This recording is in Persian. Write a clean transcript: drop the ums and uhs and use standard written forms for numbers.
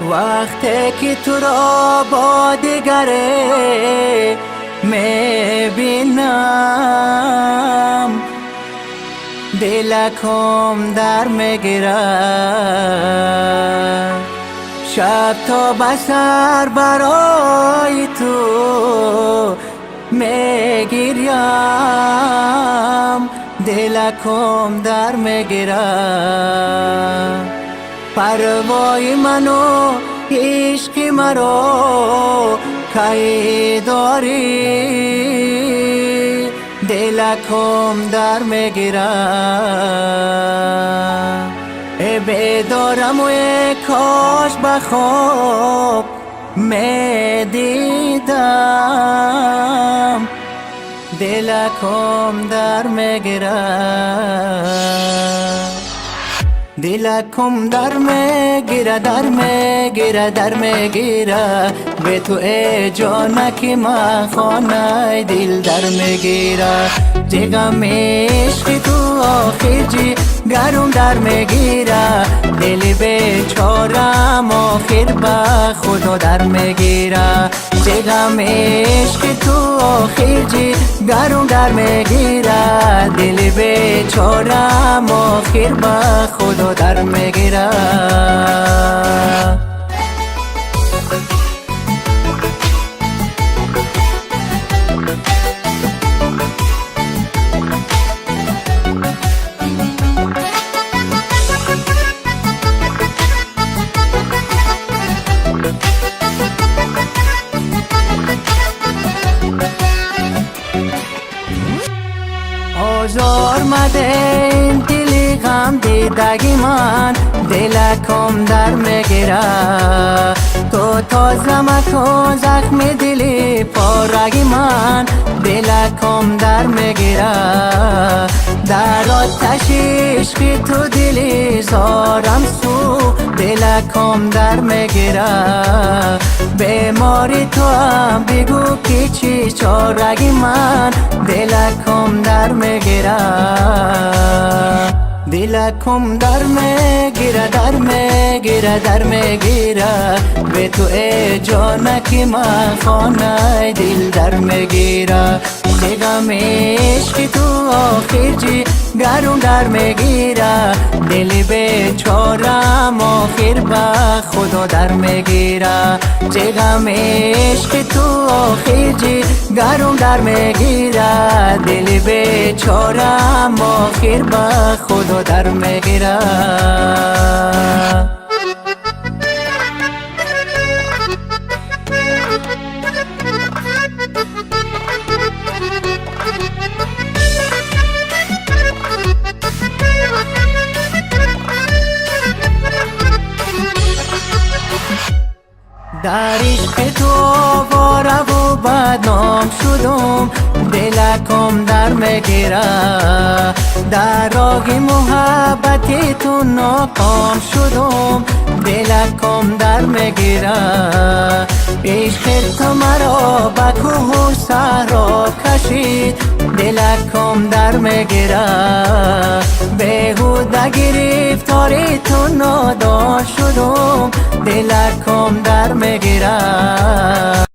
وقتی که تو را با دیگره میبینم دلکم در میگیره، شب تا بسر برای تو میگیرم، دلکم در میگیره. پروای منو عشق مرا کی داری، دلکم در میگیره. بیدارم و کاش بخواب میدیدم، دلکم در میگیره، دلکم در میگیره، در میگیره، در میگیره. به تو ای جانکی من خانه دل در میگیره. جگم عشق تو آخر جی گرم در میگیره، دل بیچارم آخر به خدا در میگیره. جگم عشق تو آخر جی گرم در میگیره، دل بیچارم آخر به خدا در میگیره. آزار مده این دل غم دیدگی من، دلکم در میگیره. تو تازه مکن زخم دل پارگی من، دلکم در میگیره. در آتش عشق تو دل زارم سو، دلکم در میگیره. بیماری تو هم بگو که چی چارگی من، دلکم در میگیره، دلکم در میگیره، در میگیره، در میگیره. به تو ای جانکی من خانه دل در میگیره. جگم عشق تو آخر جی گرم در میگیره، دل بیچارم آخر به خدا در میگیره. جگم عشق تو آخر جی گرم در میگیره، دل بیچارم آخر به خدا در میگیره. در عشق تو آواره و بدنام شدم، دلکم در میگیره. در راه محبت تو ناکام شدم، دلکم در میگیره. عشق تو مرا به کوه و صحرا کشید، دلکم در میگیره. بیهوده گرفتاری تو نادان شدم، دلکم در میگیره.